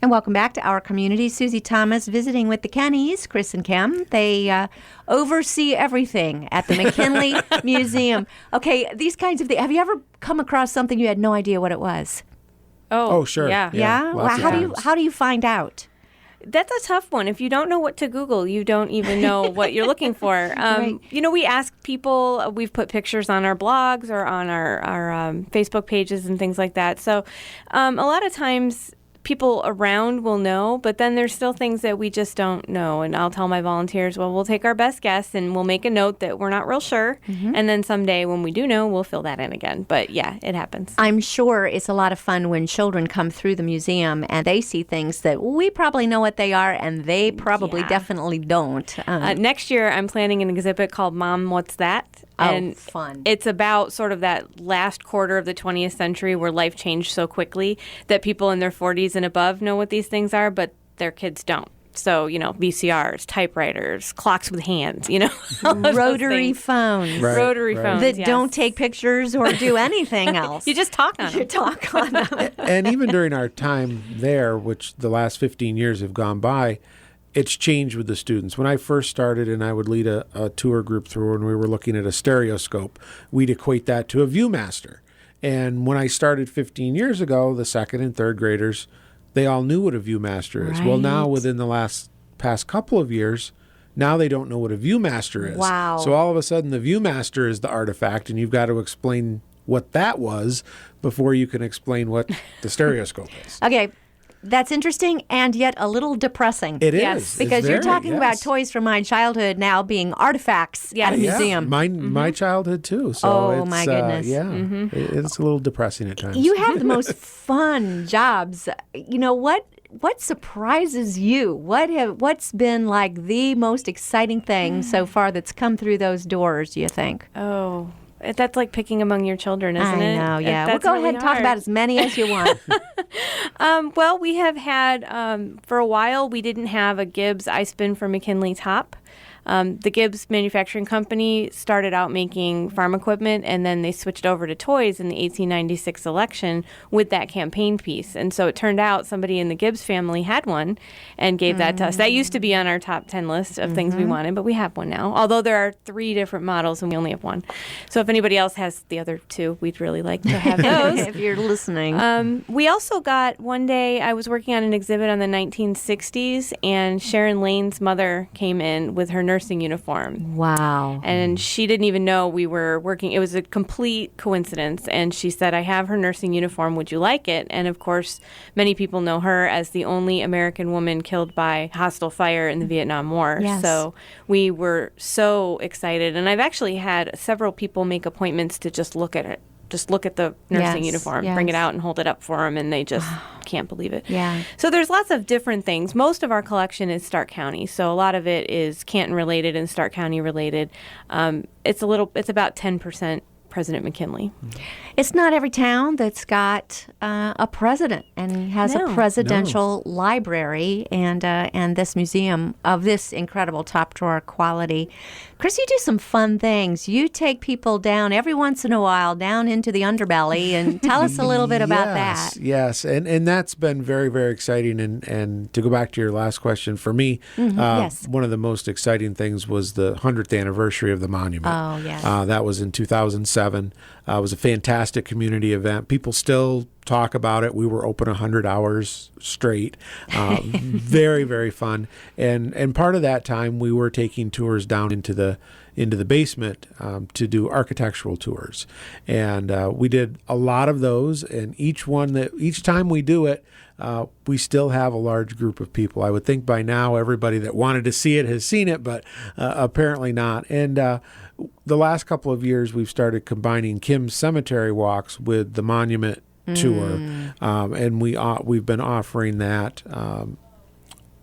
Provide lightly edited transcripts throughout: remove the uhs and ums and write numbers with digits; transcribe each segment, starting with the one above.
And welcome back to Our Community. Susie Thomas visiting with the Kennys, Chris and Kim. They oversee everything at the McKinley Museum. Okay, these kinds of things. Have you ever come across something you had no idea what it was? Oh, sure. Yeah. Yeah? Well, how do you find out? That's a tough one. If you don't know what to Google, you don't even know what you're looking for. Right. We ask people, we've put pictures on our blogs or on our Facebook pages and things like that. So a lot of times people around will know, but then there's still things that we just don't know. And I'll tell my volunteers, well, we'll take our best guess and we'll make a note that we're not real sure. Mm-hmm. And then someday when we do know, we'll fill that in again. But yeah, it happens. I'm sure it's a lot of fun when children come through the museum and they see things that we probably know what they are and they probably definitely don't. Next year, I'm planning an exhibit called Mom, What's That? And fun. It's about sort of that last quarter of the 20th century where life changed so quickly that people in their 40s and above know what these things are, but their kids don't. So, VCRs, typewriters, clocks with hands, Rotary phones. Right, Rotary phones, That yes. don't take pictures or do anything else. You just talk on them. You talk on them. And even during our time there, which the last 15 years have gone by, it's changed with the students. When I first started and I would lead a tour group through and we were looking at a stereoscope, we'd equate that to a Viewmaster. And when I started 15 years ago, the second and third graders, they all knew what a Viewmaster is. Right. Well, now within the past couple of years, now they don't know what a Viewmaster is. Wow. So all of a sudden the Viewmaster is the artifact and you've got to explain what that was before you can explain what the stereoscope is. Okay. That's interesting and yet a little depressing. It is. Yes. It's Because you're very, talking about yes. toys from my childhood now being artifacts at a Yes. museum. My childhood too. So Oh, it's, my goodness. It's a little depressing at times. You have the most fun jobs. What surprises you? What's been like the most exciting thing so far that's come through those doors, do you think? Oh, that's like picking among your children, isn't it? I know, yeah. That's We'll go really ahead and talk hard. about as many as you want. Well, we have had, for a while, we didn't have a Gibbs iSpin for McKinley top. The Gibbs Manufacturing Company started out making farm equipment, and then they switched over to toys in the 1896 election with that campaign piece. And so it turned out somebody in the Gibbs family had one and gave that to us. That used to be on our top 10 list of things we wanted, but we have one now. Although there are 3 different models, and we only have one. So if anybody else has the other 2, we'd really like to have those. If you're listening. We also got, one day, I was working on an exhibit on the 1960s, and Sharon Lane's mother came in with her nursing uniform. Wow. And she didn't even know we were working. It was a complete coincidence. And she said, I have her nursing uniform. Would you like it? And of course, many people know her as the only American woman killed by hostile fire in the Vietnam War. Yes. So we were so excited. And I've actually had several people make appointments to just look at it. Just look at the nursing Yes, uniform, yes. bring it out and hold it up for them, and they just can't believe it. Yeah. So there's lots of different things. Most of our collection is Stark County, so a lot of it is Canton related and Stark County related. It's about 10% President McKinley. It's not every town that's got a president and has No. a presidential library and this museum of this incredible top drawer quality. Chris, you do some fun things. You take people down every once in a while down into the underbelly and tell us a little bit about that. Yes, and that's been very, very exciting. And to go back to your last question, for me, yes. one of the most exciting things was the 100th anniversary of the monument. Oh, yes. That was in 2007. It was a fantastic community event. People still talk about it. We were open 100 hours straight. Very, very fun. And part of that time, we were taking tours down into the basement to do architectural tours. And we did a lot of those. And each time we do it, we still have a large group of people. I would think by now everybody that wanted to see it has seen it, but apparently not. And the last couple of years, we've started combining Kim's cemetery walks with the monument tour, and we've been offering that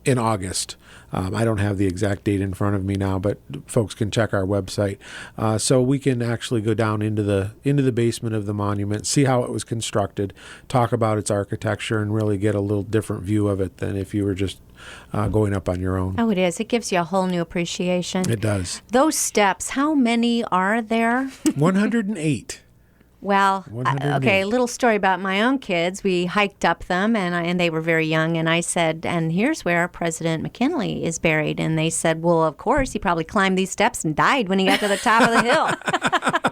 in August. I don't have the exact date in front of me now, but folks can check our website. So we can actually go down into the basement of the monument, see how it was constructed, talk about its architecture, and really get a little different view of it than if you were just going up on your own. Oh, it is. It gives you a whole new appreciation. It does. Those steps, how many are there? 108. Well, 108. okay, a little story about my own kids. We hiked up them, and they were very young. And I said, and here's where President McKinley is buried. And they said, well, of course, he probably climbed these steps and died when he got to the top of the hill.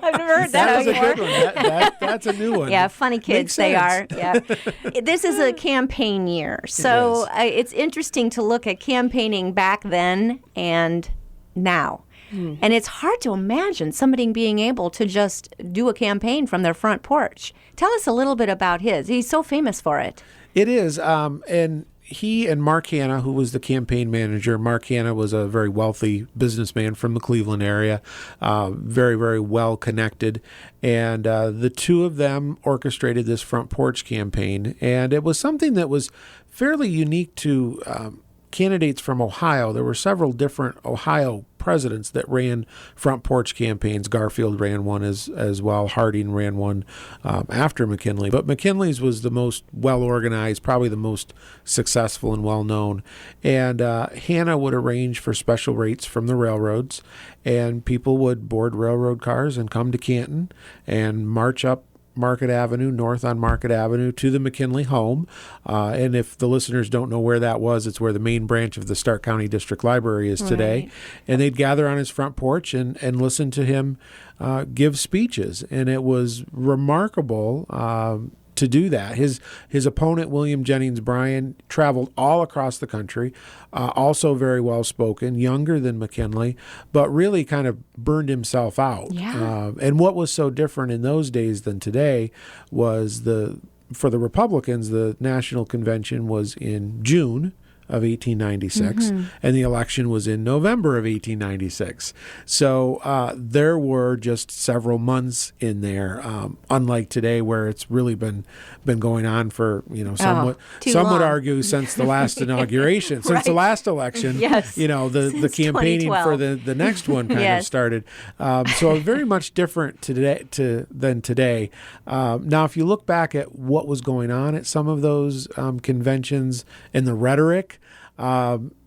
I've never heard That that was a before. good one. That's a new one. Yeah, funny kids Makes they are. sense. Yeah, this is a campaign year, so it's interesting to look at campaigning back then and now. And it's hard to imagine somebody being able to just do a campaign from their front porch. Tell us a little bit about his. He's so famous for it. It is. And he and Mark Hanna, who was the campaign manager, Mark Hanna was a very wealthy businessman from the Cleveland area, very, very well connected. And the two of them orchestrated this front porch campaign. And it was something that was fairly unique to candidates from Ohio. There were several different Ohio presidents that ran front porch campaigns. Garfield ran one as well. Harding ran one after McKinley. But McKinley's was the most well-organized, probably the most successful and well-known. And Hanna would arrange for special rates from the railroads, and people would board railroad cars and come to Canton and march up Market Avenue, north on Market Avenue to the McKinley home. And if the listeners don't know where that was, it's where the main branch of the Stark County District Library is today. Right. And they'd gather on his front porch and listen to him give speeches. And it was remarkable to do that. His opponent, William Jennings Bryan, traveled all across the country, also very well spoken, younger than McKinley, but really kind of burned himself out. Yeah. And what was so different in those days than today was for the Republicans, the national convention was in June of 1896, and the election was in November of 1896. So there were just several months in there, unlike today, where it's really been going on for some too would long. argue since the last inauguration, since the Right. last election. Yes. The Since campaigning for 2012. the next one kind Yes. of started. So very much different today than today. Now, if you look back at what was going on at some of those conventions and the rhetoric,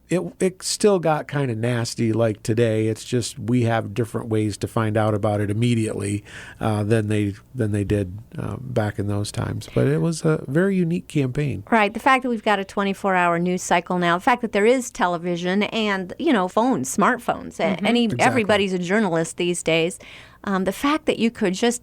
it still got kind of nasty like today. It's just we have different ways to find out about it immediately than they did back in those times. But it was a very unique campaign. Right. The fact that we've got a 24-hour news cycle now, the fact that there is television and, phones, smartphones, everybody's a journalist these days. The fact that you could just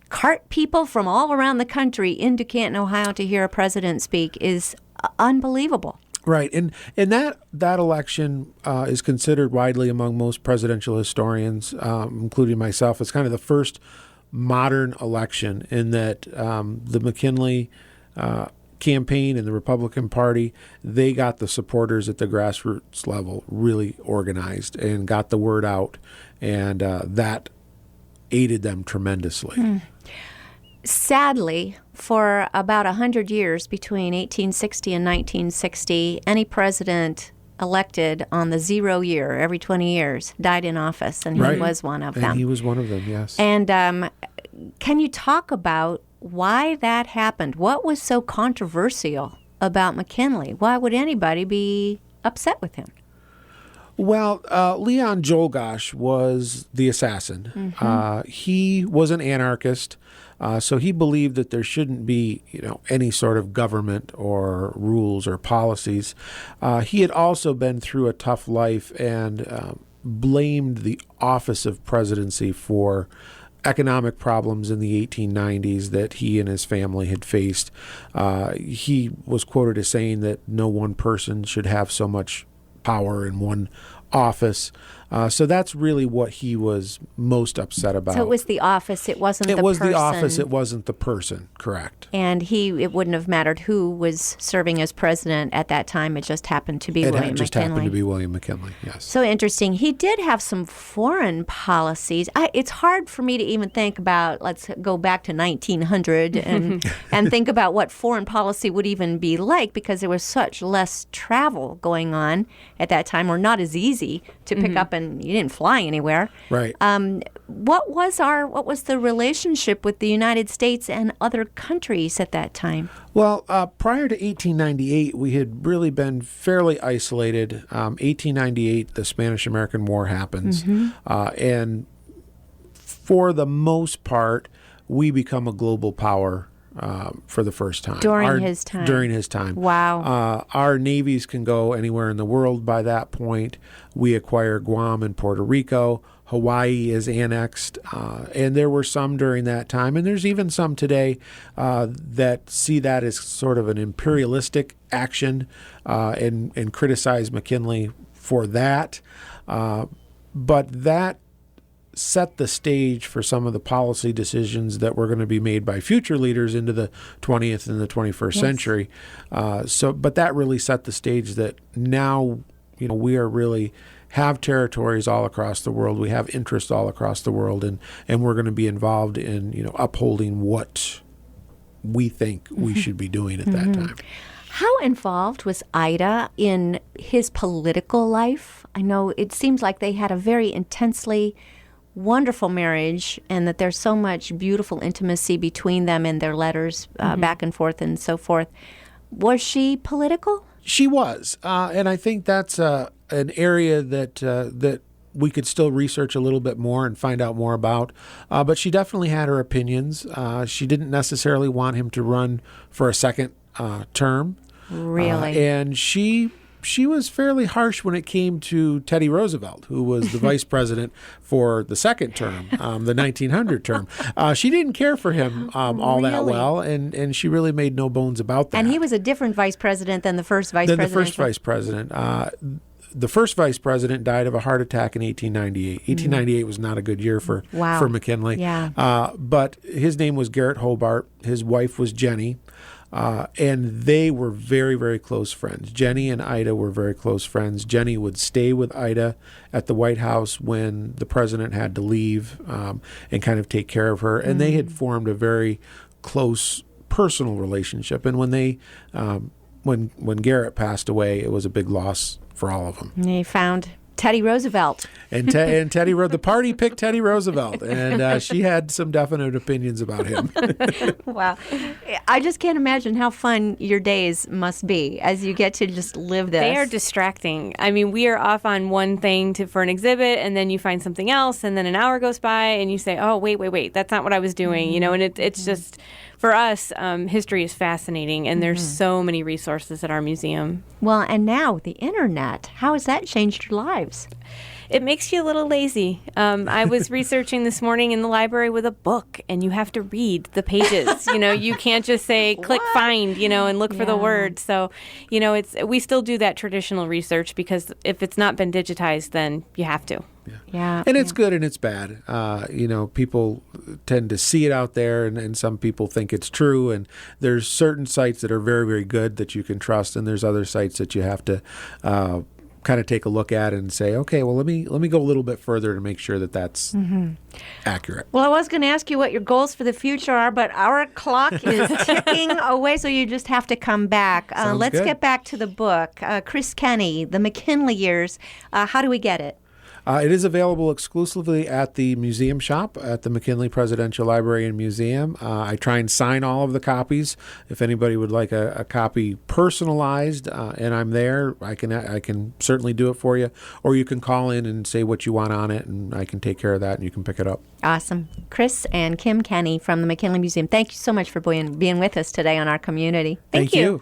cart people from all around the country into Canton, Ohio to hear a president speak is unbelievable. Right, and that election is considered widely among most presidential historians, including myself. It's kind of the first modern election in that the McKinley campaign and the Republican Party, they got the supporters at the grassroots level really organized and got the word out, and that aided them tremendously. Sadly, for about 100 years between 1860 and 1960, any president elected on the 0 year, every 20 years, died in office, and Right. he was one of And them. he was one of them, yes. And can you talk about why that happened? What was so controversial about McKinley? Why would anybody be upset with him? Well, Leon Czolgosz was the assassin. He was an anarchist, so he believed that there shouldn't be, any sort of government or rules or policies. He had also been through a tough life and blamed the office of presidency for economic problems in the 1890s that he and his family had faced. He was quoted as saying that no one person should have so much power in one office. So that's really what he was most upset about. So it was the office, it wasn't the person. It was the office, it wasn't the person, correct. And it wouldn't have mattered who was serving as president at that time. It just happened to be William just McKinley. happened to be William McKinley, yes. So interesting. He did have some foreign policies. It's hard for me to even think about, let's go back to 1900 and think about what foreign policy would even be like, because there was such less travel going on at that time, or not as easy to pick up, and you didn't fly anywhere. Right. What was the relationship with the United States and other countries at that time? Well, prior to 1898, we had really been fairly isolated. 1898, the Spanish-American War happens. And for the most part, we become a global power for the first time. During his time. During his time. Wow. Our navies can go anywhere in the world by that point. We acquire Guam and Puerto Rico. Hawaii is annexed, and there were some during that time, and there's even some today that see that as sort of an imperialistic action and criticize McKinley for that. But that set the stage for some of the policy decisions that were going to be made by future leaders into the 20th and the 21st century. But that really set the stage that now, we are really have territories all across the world. We have interests all across the world, and we're going to be involved in, upholding what we think we should be doing at that time. How involved was Ida in his political life? I know it seems like they had a very intensely wonderful marriage, and that there's so much beautiful intimacy between them in their letters back and forth and so forth. Was she political? She was, and I think that's an area that we could still research a little bit more and find out more about. But she definitely had her opinions. She didn't necessarily want him to run for a second term. Really? And she was fairly harsh when it came to Teddy Roosevelt, who was the vice president for the second term, the 1900 term. She didn't care for him all that Really? well, and she really made no bones about that. And he was a different vice president than the first vice Then president. the first vice president. The first vice president died of a heart attack in 1898. 1898 was not a good year for McKinley. Yeah. But his name was Garrett Hobart. His wife was Jenny. And they were very, very close friends. Jenny and Ida were very close friends. Jenny would stay with Ida at the White House when the president had to leave and kind of take care of her. And they had formed a very close personal relationship. And when they, when Garrett passed away, it was a big loss for all of them. He found Teddy Roosevelt. And Teddy, the party picked Teddy Roosevelt, and she had some definite opinions about him. Wow. I just can't imagine how fun your days must be as you get to just live this. They are distracting. I mean, we are off on one thing for an exhibit, and then you find something else, and then an hour goes by, and you say, oh, wait, that's not what I was doing, and it's just, for us, history is fascinating, and there's so many resources at our museum. Well, and now the internet, how has that changed your lives? It makes you a little lazy. I was researching this morning in the library with a book, and you have to read the pages. You can't just say click find, and look for the word. So, we still do that traditional research because if it's not been digitized, then you have to. Yeah. And it's good and it's bad. People tend to see it out there, and some people think it's true. And there's certain sites that are very, very good that you can trust, and there's other sites that you have to kind of take a look at and say, okay, well, let me go a little bit further to make sure that that's accurate. Well, I was going to ask you what your goals for the future are, but our clock is ticking away, so you just have to come back. Let's good. get back to the book. Chris Kenny, The McKinley Years. How do we get it? It is available exclusively at the museum shop at the McKinley Presidential Library and Museum. I try and sign all of the copies. If anybody would like a copy personalized, and I'm there, I can certainly do it for you. Or you can call in and say what you want on it, and I can take care of that, and you can pick it up. Awesome. Chris and Kim Kenny from the McKinley Museum, thank you so much for being with us today on Our Community. Thank you.